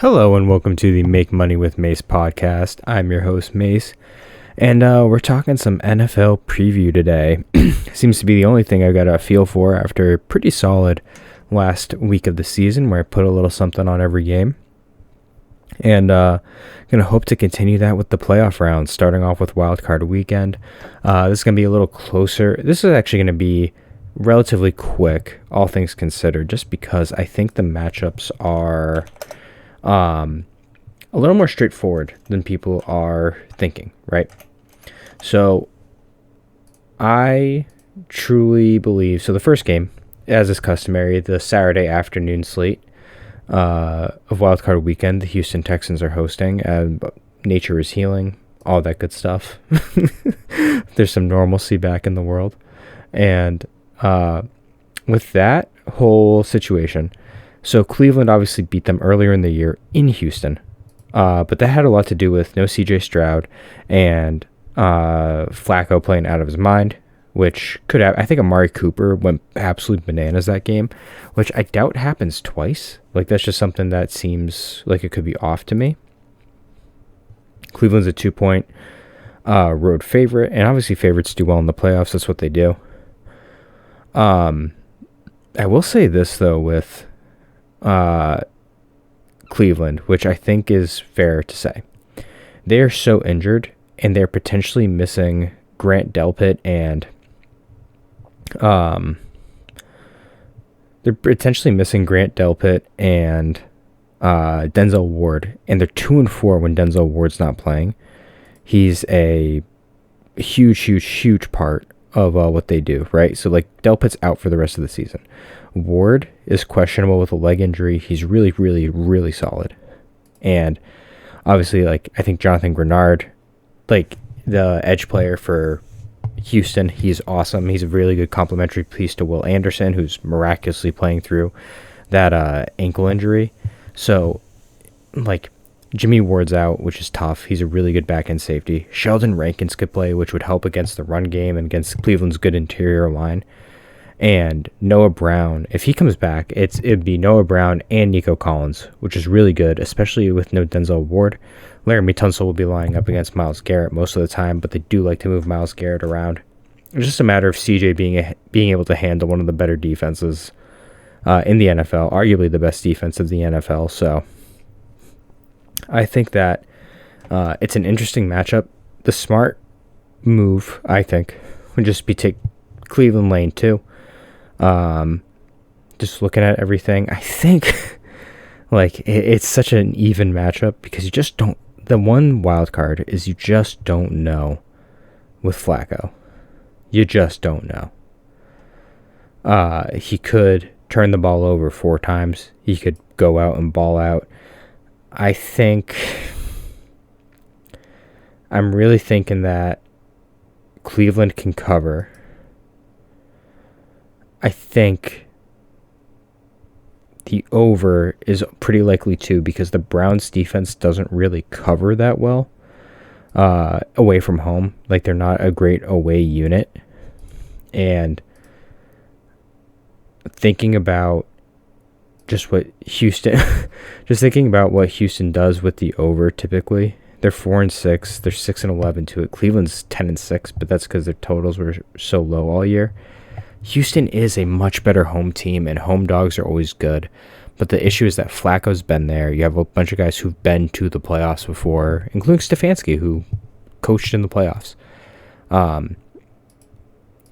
Hello and welcome to the Make Money with Mace podcast. I'm your host, Mace, and we're talking some NFL preview today. Seems to be the only thing I got a feel for after a pretty solid last week of the season where I put a little something on every game. And going to hope to continue that with the playoff rounds, starting off with Wild Card Weekend. This is going to be a little closer. This is actually going to be relatively quick, all things considered, just because I think the matchups are a little more straightforward than people are thinking, right? So I truly believe, so the first game, as is customary, the Saturday afternoon slate of Wildcard Weekend, the Houston Texans are hosting, and nature is healing, all that good stuff. There's some normalcy back in the world. And with that whole situation, so Cleveland obviously beat them earlier in the year in Houston, but that had a lot to do with no CJ Stroud and Flacco playing out of his mind, which could have, I think Amari Cooper went absolute bananas that game, which I doubt happens twice. Like, that's just something that seems like it could be off to me. Cleveland's a 2-point road favorite, and obviously favorites do well in the playoffs. That's what they do. I will say this, though, with Cleveland, which I think is fair to say. They are so injured, and they're potentially missing Grant Delpit and Denzel Ward, and they're 2-4 when Denzel Ward's not playing. He's a huge part of what they do, right? So, like, Delpit's out for the rest of the season. Ward is questionable with a leg injury. He's really solid. And obviously, like, I think Jonathan Grenard, like, the edge player for Houston, he's awesome. He's a really good complementary piece to Will Anderson, who's miraculously playing through that ankle injury. So, like, Jimmy Ward's out, which is tough. He's a really good back-end safety. Sheldon Rankins could play, which would help against the run game and against Cleveland's good interior line. And Noah Brown, if he comes back, it'd be Noah Brown and Nico Collins, which is really good, especially with no Denzel Ward. Laramie Tunsil will be lining up against Myles Garrett most of the time, but they do like to move Myles Garrett around. It's just a matter of CJ being able to handle one of the better defenses in the NFL, arguably the best defense of the NFL. So I think that it's an interesting matchup. The smart move, I think, would just be take Cleveland lane 2. Just looking at everything, I think like it's such an even matchup because you just don't. The one wild card is you just don't know with Flacco. You just don't know. He could turn the ball over 4 times. He could go out and ball out. I think I'm really thinking that Cleveland can cover. I think the over is pretty likely too because the Browns defense doesn't really cover that well away from home. Like, they're not a great away unit. And thinking about just what Houston does with the over typically. They're 4-6. They're 6-11 to it. Cleveland's 10-6, but that's because their totals were so low all year. Houston is a much better home team, and home dogs are always good. But the issue is that Flacco's been there. You have a bunch of guys who've been to the playoffs before, including Stefanski, who coached in the playoffs.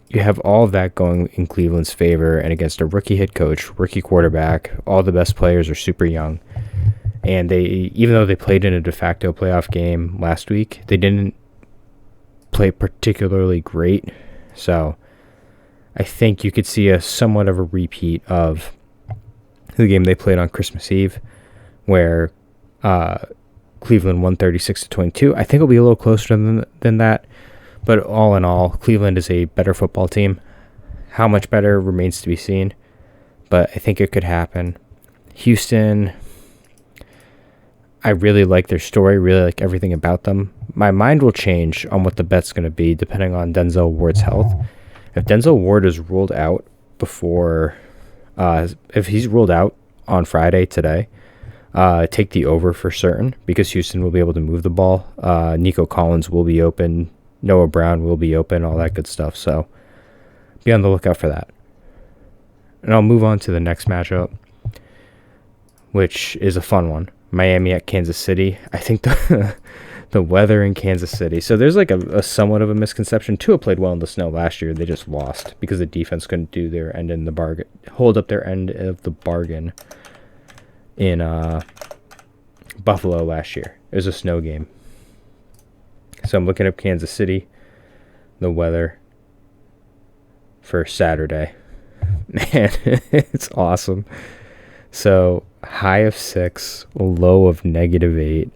You have all of that going in Cleveland's favor, and against a rookie head coach, rookie quarterback, all the best players are super young. And even though they played in a de facto playoff game last week, they didn't play particularly great. So I think you could see a somewhat of a repeat of the game they played on Christmas Eve, where Cleveland won 36-22. I think it'll be a little closer than that, but all in all, Cleveland is a better football team. How much better remains to be seen, but I think it could happen. Houston, I really like their story, really like everything about them. My mind will change on what the bet's going to be depending on Denzel Ward's health. If Denzel Ward is ruled out before, if he's ruled out on Friday today, Take the over for certain because Houston will be able to move the ball. Nico Collins will be open. Noah Brown will be open, all that good stuff. So be on the lookout for that. And I'll move on to the next matchup, which is a fun one. Miami at Kansas City. I think the weather in Kansas City. So there's like a somewhat of a misconception. Tua played well in the snow last year. They just lost because the defense couldn't do their end in the bargain, hold up their end of the bargain in Buffalo last year. It was a snow game. So I'm looking up Kansas City, the weather for Saturday. Man, it's awesome. So high of 6, low of -8,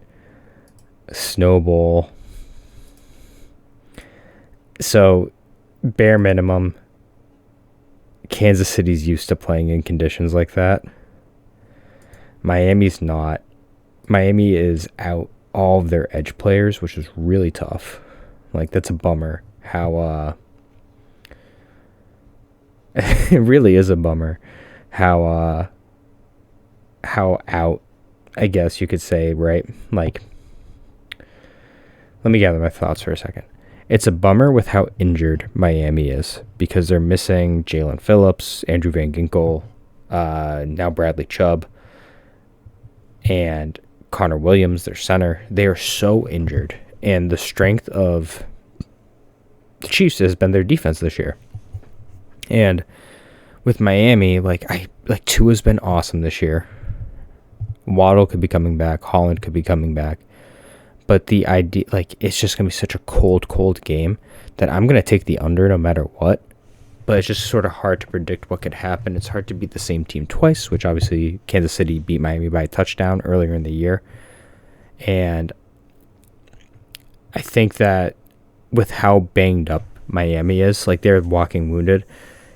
snowball. So bare minimum, Kansas City's used to playing in conditions like that. Miami's not. Miami is out all of their edge players, which is really tough. Like, that's a bummer how it really is a bummer how out, I guess you could say, right? Like, let me gather my thoughts for a second. It's a bummer with how injured Miami is because they're missing Jalen Phillips, Andrew Van Ginkel, now Bradley Chubb, and Connor Williams, their center. They are so injured, and the strength of the Chiefs has been their defense this year. And with Miami, Tua's been awesome this year. Waddle could be coming back. Holland could be coming back. But the idea, it's just going to be such a cold game that I'm going to take the under no matter what. But it's just sort of hard to predict what could happen. It's hard to beat the same team twice, which obviously Kansas City beat Miami by a touchdown earlier in the year. And I think that with how banged up Miami is, they're walking wounded,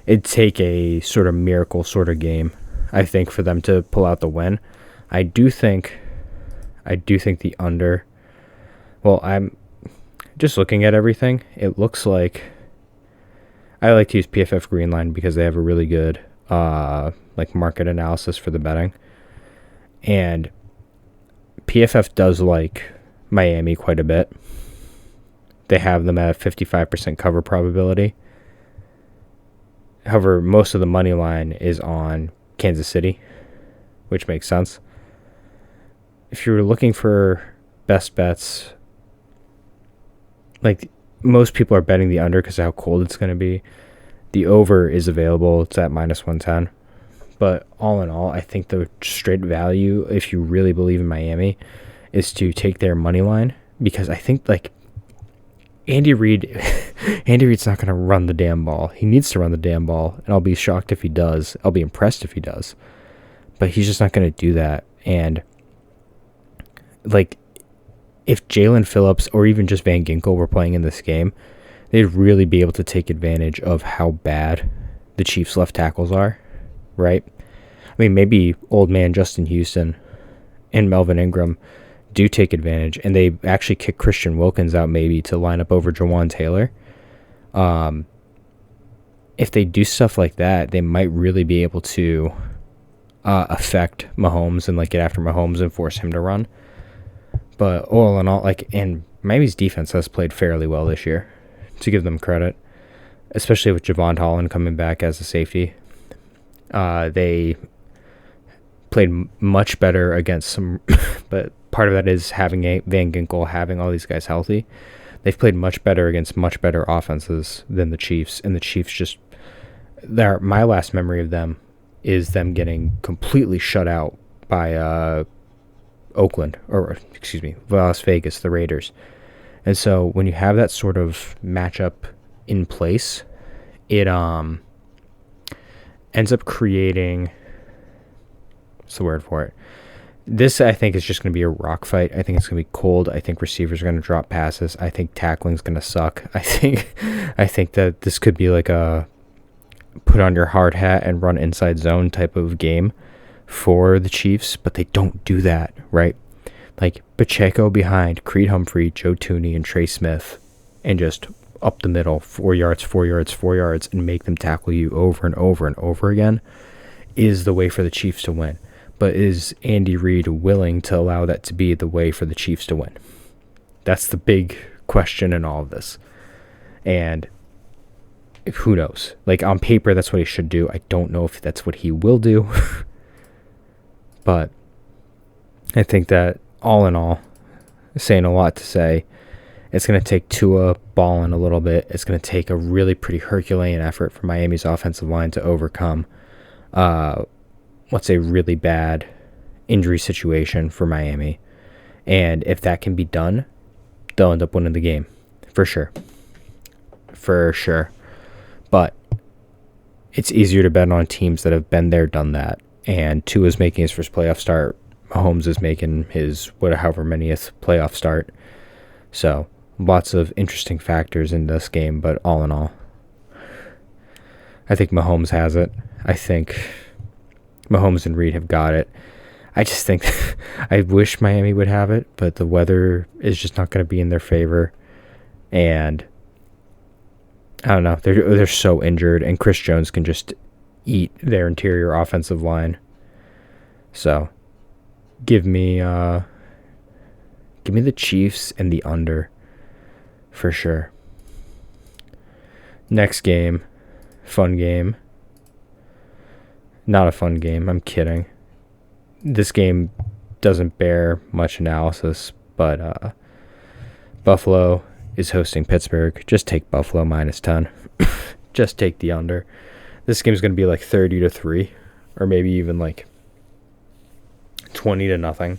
it'd take a sort of miracle sort of game, I think, for them to pull out the win. I do think the under. Well, I'm just looking at everything. It looks like I like to use PFF Greenline because they have a really good market analysis for the betting. And PFF does like Miami quite a bit. They have them at a 55% cover probability. However, most of the money line is on Kansas City, which makes sense. If you're looking for best bets, most people are betting the under because of how cold it's going to be. The over is available. It's at -110. But all in all, I think the straight value, if you really believe in Miami, is to take their money line because I think Andy Reid's not going to run the damn ball. He needs to run the damn ball, and I'll be shocked if he does. I'll be impressed if he does. But he's just not going to do that. And if Jalen Phillips or even just Van Ginkel were playing in this game, they'd really be able to take advantage of how bad the Chiefs' left tackles are, right? I mean, maybe old man Justin Houston and Melvin Ingram do take advantage, and they actually kick Christian Wilkins out maybe to line up over Jawan Taylor. If they do stuff like that, they might really be able to affect Mahomes and get after Mahomes and force him to run. But all in all, and Miami's defense has played fairly well this year, to give them credit, especially with Javon Holland coming back as a safety. They played much better against some, but part of that is having Van Ginkel, having all these guys healthy. They've played much better against much better offenses than the Chiefs, and the Chiefs my last memory of them is them getting completely shut out by Las Vegas, the Raiders. And so when you have that sort of matchup in place, it ends up creating, what's the word for it? This, I think, is just going to be a rock fight. I think it's going to be cold. I think receivers are going to drop passes. I think tackling's going to suck. I think that this could be like a put on your hard hat and run inside zone type of game for the Chiefs, but they don't do that, right? Pacheco behind Creed Humphrey, Joe Tooney, and Trey Smith, and just up the middle, 4 yards, 4 yards, 4 yards, and make them tackle you over and over and over again is the way for the Chiefs to win. but is Andy Reid willing to allow that to be the way for the Chiefs to win? That's the big question in all of this. And who knows? Like, on paper, that's what he should do. I don't know if that's what he will do. But I think that, all in all, saying a lot to say, it's going to take Tua balling a little bit. It's going to take a really pretty Herculean effort for Miami's offensive line to overcome what's a really bad injury situation for Miami. And if that can be done, they'll end up winning the game. For sure. For sure. But it's easier to bet on teams that have been there, done that. And Tua's making his first playoff start. Mahomes is making his however manyth playoff start. So lots of interesting factors in this game, but all in all, I think Mahomes has it. I think Mahomes and Reed have got it. I just think I wish Miami would have it, but the weather is just not going to be in their favor. And I don't know. They're so injured, and Chris Jones can just eat their interior offensive line. So give me the Chiefs and the under for sure. Next game, fun game. Not a fun game. I'm kidding. This game doesn't bear much analysis, but Buffalo is hosting Pittsburgh. Just take Buffalo -10. Just take the under. This game is going to be like 30-3, or maybe even like 20-0.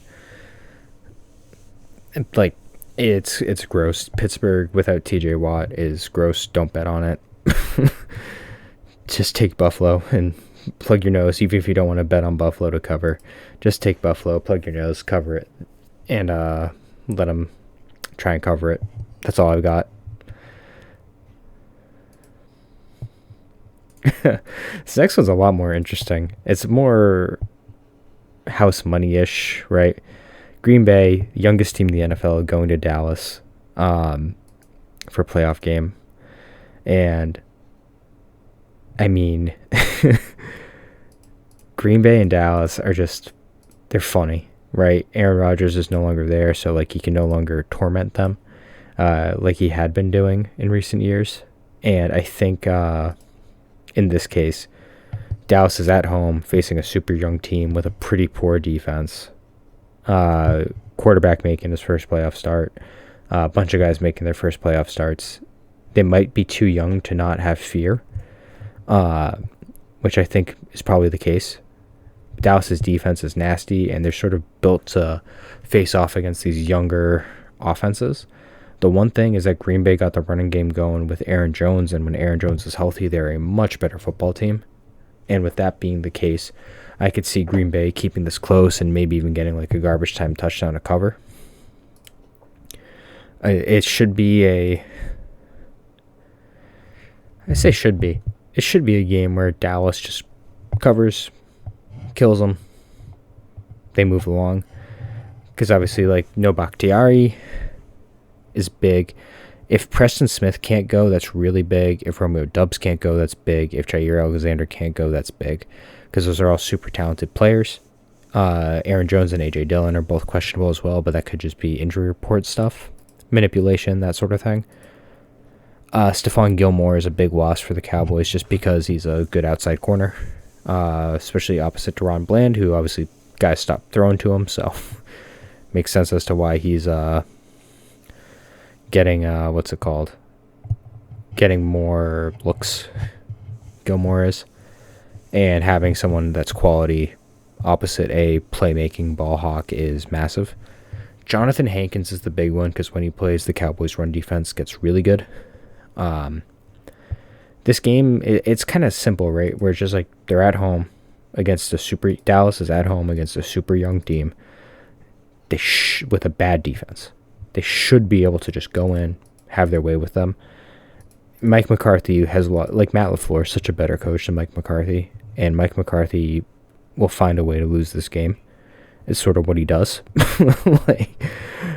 Like, it's gross. Pittsburgh without TJ Watt is gross. Don't bet on it. Just take Buffalo and plug your nose. Even if you don't want to bet on Buffalo to cover, just take Buffalo, plug your nose, cover it, and let them try and cover it. That's all I've got. This next one's a lot more interesting. It's more house money-ish, right? Green Bay, youngest team in the NFL, going to Dallas for a playoff game. And, I mean, Green Bay and Dallas are just, they're funny, right? Aaron Rodgers is no longer there, so, like, he can no longer torment them like he had been doing in recent years. And I think in this case, Dallas is at home facing a super young team with a pretty poor defense. Quarterback making his first playoff start. A bunch of guys making their first playoff starts. They might be too young to not have fear, which I think is probably the case. Dallas's defense is nasty, and they're sort of built to face off against these younger offenses. The one thing is that Green Bay got the running game going with Aaron Jones, and when Aaron Jones is healthy, they're a much better football team. And with that being the case, I could see Green Bay keeping this close and maybe even getting like a garbage time touchdown to cover. It should be a game where Dallas just covers, kills them. They move along. Because obviously, like, no Bakhtiari is big. If Preston Smith can't go, that's really big. If Romeo Doubs can't go, that's big. If Jair Alexander can't go, that's big. Because those are all super talented players. Aaron Jones and A.J. Dillon are both questionable as well, but that could just be injury report stuff. Manipulation, that sort of thing. Stephon Gilmore is a big loss for the Cowboys just because he's a good outside corner. Especially opposite Deron Bland, who obviously guys stopped throwing to him, so makes sense as to why he's getting getting more looks. Gilmore is, and having someone that's quality opposite a playmaking ball hawk is massive. Jonathan Hankins is the big one because when he plays, the Cowboys' run defense gets really good. This game, it's kind of simple, right? Where it's just like they're at home against Dallas is at home against a super young team. With a bad defense. They should be able to just go in, have their way with them. Mike McCarthy has a lot, like Matt LaFleur is such a better coach than Mike McCarthy, and Mike McCarthy will find a way to lose this game. It's sort of what he does.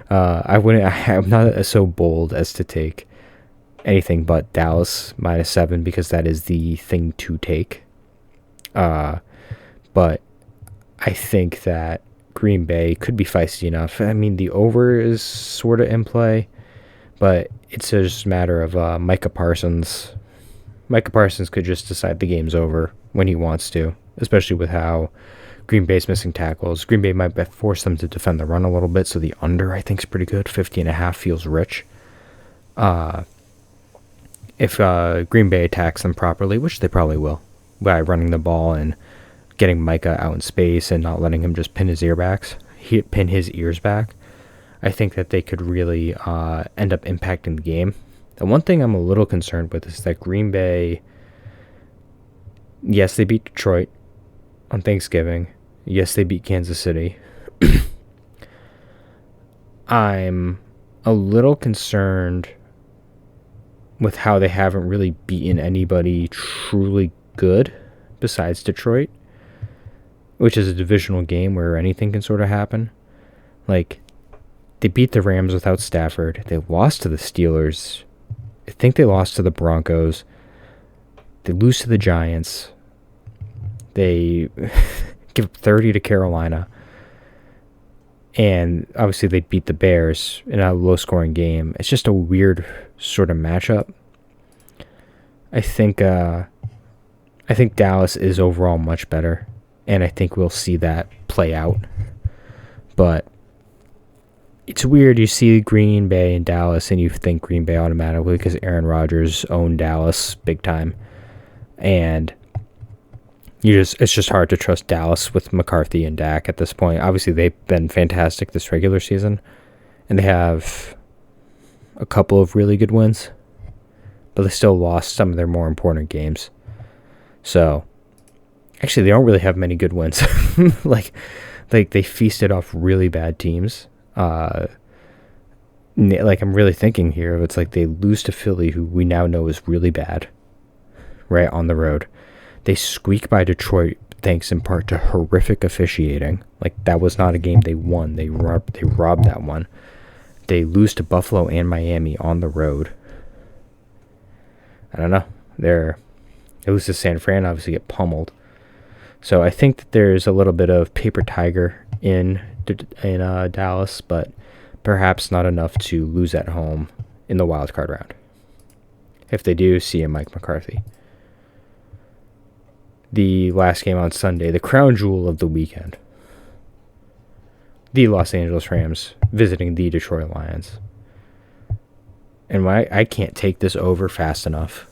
I'm not so bold as to take anything but Dallas -7 because that is the thing to take. But I think that Green Bay could be feisty enough. I mean, the over is sort of in play, but it's just a matter of Micah Parsons. Micah Parsons could just decide the game's over when he wants to, especially with how Green Bay's missing tackles. Green Bay might force them to defend the run a little bit, so the under, I think, is pretty good. 50.5 feels rich. If Green Bay attacks them properly, which they probably will, by running the ball and getting Micah out in space and not letting him just pin his ears back, I think that they could really end up impacting the game. The one thing I'm a little concerned with is that Green Bay, yes, they beat Detroit on Thanksgiving. Yes, they beat Kansas City. I'm a little concerned with how they haven't really beaten anybody truly good besides Detroit, which is a divisional game where anything can sort of happen. Like, they beat the Rams without Stafford. They lost to the Steelers. I think they lost to the Broncos. They lose to the Giants. They give up 30 to Carolina. And obviously they beat the Bears in a low-scoring game. It's just a weird sort of matchup. I think Dallas is overall much better, and I think we'll see that play out. But it's weird. You see Green Bay and Dallas, and you think Green Bay automatically because Aaron Rodgers owned Dallas big time, and it's just hard to trust Dallas with McCarthy and Dak at this point. Obviously, they've been fantastic this regular season, and they have a couple of really good wins, but they still lost some of their more important games. So, actually, they don't really have many good wins. like they feasted off really bad teams. Like, I'm really thinking here, it's like they lose to Philly, who we now know is really bad, right, on the road. They squeak by Detroit thanks in part to horrific officiating. Like, that was not a game they won. They robbed that one. They lose to Buffalo and Miami on the road. I don't know. They lose to San Fran, obviously get pummeled. So I think that there's a little bit of paper tiger in Dallas, but perhaps not enough to lose at home in the wild card round. If they do, see a Mike McCarthy. The last game on Sunday, the crown jewel of the weekend. The Los Angeles Rams visiting the Detroit Lions. And I can't take this over fast enough.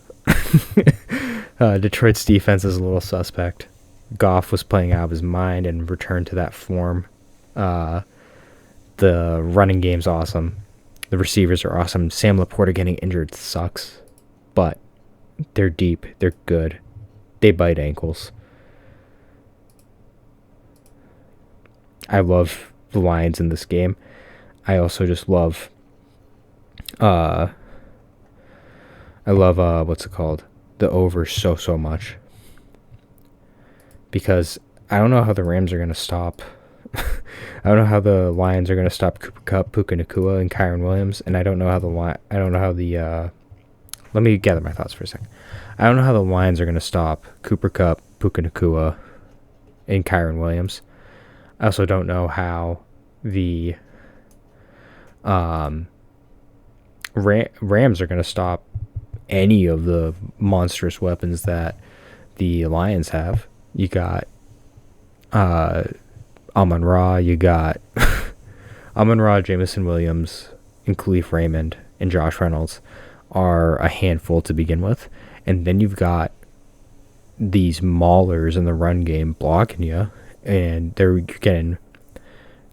Detroit's defense is a little suspect. Goff was playing out of his mind and returned to that form. The running game's awesome. The receivers are awesome. Sam Laporta getting injured sucks. But they're deep. They're good. They bite ankles. I love the Lions in this game. I also just love what's it called? The over so much. Because I don't know how the Rams are going to stop. I don't know how the Lions are going to stop Cooper Kupp, Puka Nacua, and Kyron Williams, and I don't know how let me gather my thoughts for a second. I don't know how the Lions are going to stop Cooper Kupp, Puka Nacua, and Kyron Williams. I also don't know how the Rams are going to stop any of the monstrous weapons that the Lions have. You got Amon-Ra, you got Amon-Ra, Jameson Williams, and Khalif Raymond, and Josh Reynolds are a handful to begin with. And then you've got these maulers in the run game blocking you, and you're getting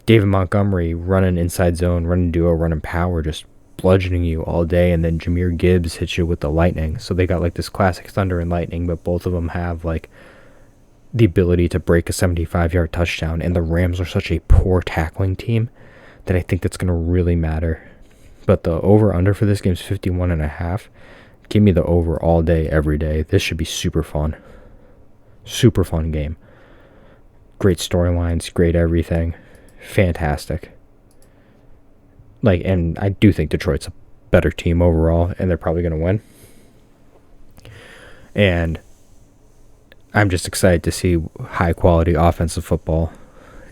David Montgomery running inside zone, running duo, running power, just bludgeoning you all day, and then Jahmyr Gibbs hits you with the lightning. So they got like this classic thunder and lightning, but both of them have like the ability to break a 75-yard touchdown, and the Rams are such a poor tackling team that I think that's going to really matter. But the over-under for this game is 51.5. Give me the over all day, every day. This should be super fun. Super fun game. Great storylines, great everything. Fantastic. And I do think Detroit's a better team overall, and they're probably going to win. And I'm just excited to see high-quality offensive football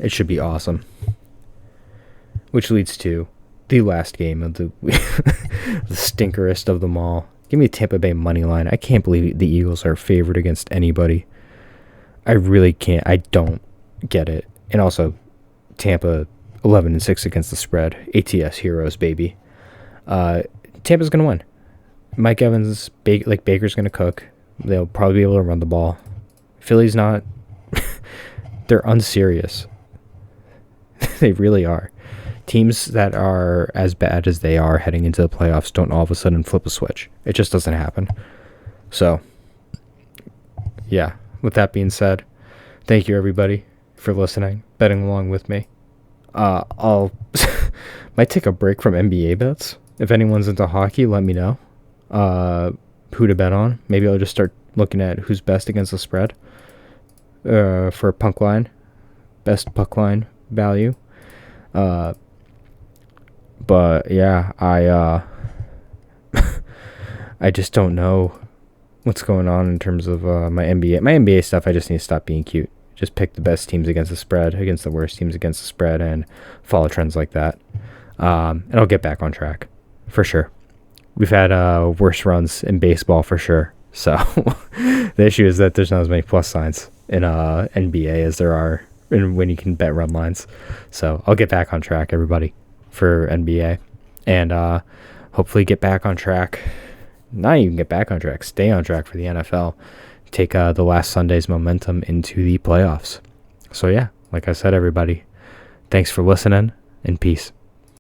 It should be awesome. Which leads to the last game of the the stinkerest of them all. Give me a Tampa Bay money line. I can't believe the Eagles are favored against anybody. I really can't. I don't get it. And also, Tampa 11-6 against the spread. ATS heroes, baby. Tampa's gonna win. Mike Evans, Baker's gonna cook. They'll probably be able to run the ball. Philly's not. They're unserious. They really are. Teams that are as bad as they are heading into the playoffs don't all of a sudden flip a switch. It just doesn't happen. So, yeah. With that being said, thank you everybody for listening, betting along with me. I'll might take a break from NBA bets. If anyone's into hockey, let me know. Who to bet on. Maybe I'll just start looking at who's best against the spread. For a puck line. Best puck line value. But yeah, I just don't know what's going on in terms of my NBA. My NBA stuff, I just need to stop being cute. Just pick the best teams against the spread, against the worst teams against the spread, and follow trends like that. And I'll get back on track, for sure. We've had worse runs in baseball, for sure. So the issue is that there's not as many plus signs in NBA as there are when you can bet run lines. So I'll get back on track, everybody, for NBA. And hopefully get back on track. Not even get back on track. Stay on track for the NFL. Take the last Sunday's momentum into the playoffs. So yeah, like I said, everybody, thanks for listening, and peace.